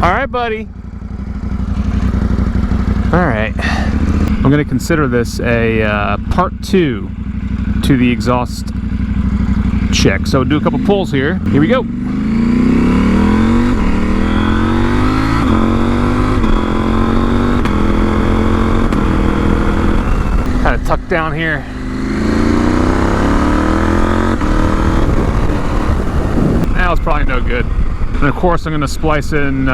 All right, buddy. All right. I'm going to consider this a part 2 to the exhaust check. So do a couple pulls here. Here we go. Kind of tucked down here. Now it's probably no good. And of course I'm going to splice in,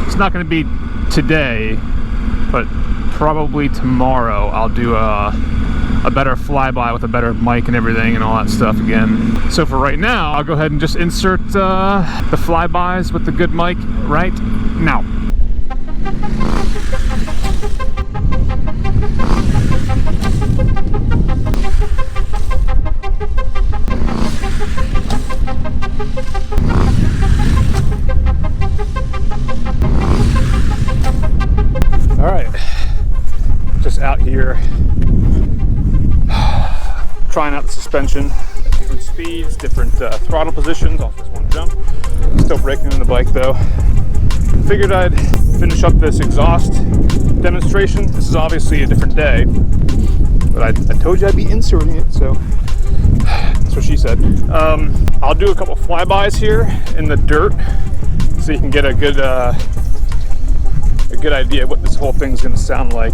it's not going to be today, but probably tomorrow I'll do a better flyby with a better mic and everything and all that stuff again. So for right now, I'll go ahead and just insert the flybys with the good mic right now. All right, just out here trying out the suspension at different speeds, different throttle positions off this one jump. Still braking in the bike though. Figured I'd finish up this exhaust demonstration. This is obviously a different day, but I told you I'd be inserting it, so that's what she said. I'll do a couple flybys here in the dirt so you can get a good idea of what this whole thing's going to sound like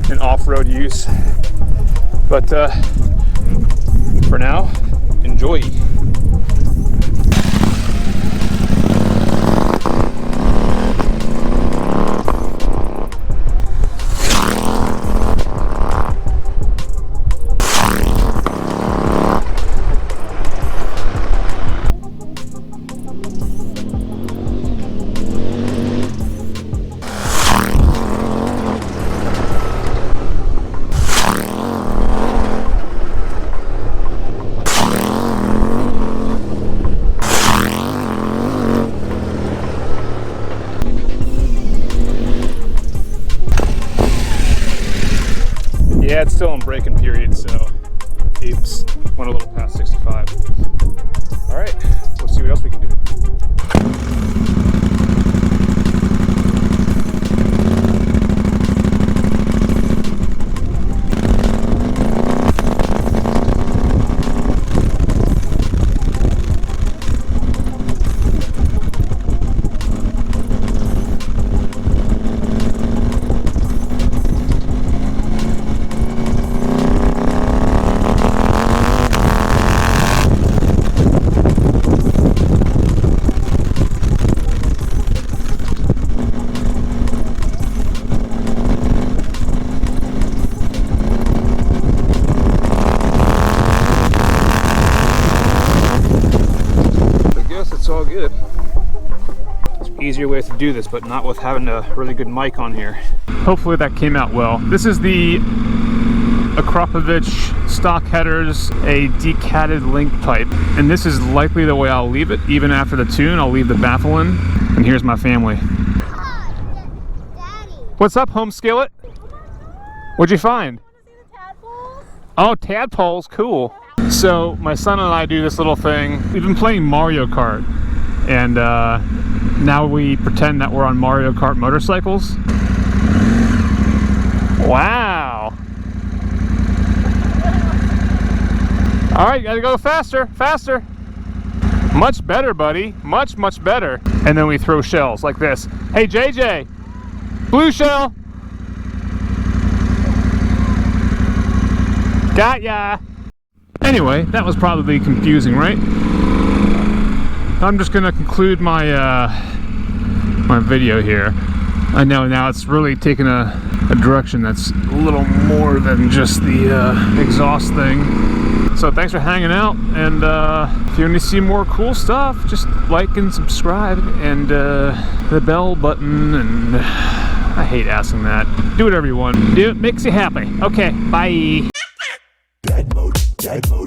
in off-road use. But for now, enjoy. Yeah, it's still in braking period, so oops, went a little past 65. All right, let's see what else we can do. It's all good. There's an easier way to do this, but not with having a really good mic on here. Hopefully that came out well. This is the Akrapovich stock headers, a decatted link pipe, and this is likely the way I'll leave it. Even after the tune, I'll leave the baffle in. And here's my family. Daddy. What's up, home skillet? What'd you find? Tadpoles? Oh, tadpoles, cool. So my son and I do this little thing. We've been playing Mario Kart, and now we pretend that we're on Mario Kart motorcycles. Wow. All right, gotta go faster, faster. Much better, buddy. Much, much better. And then we throw shells like this. Hey, JJ, blue shell. Got ya. Anyway, that was probably confusing, right? I'm just gonna conclude my my video here. I know now it's really taken a direction that's a little more than just the exhaust thing. So thanks for hanging out, and if you want to see more cool stuff, just like and subscribe, and the bell button, and I hate asking that. Do whatever you want. Do it makes you happy. Okay, bye. Dad mode, dad mode.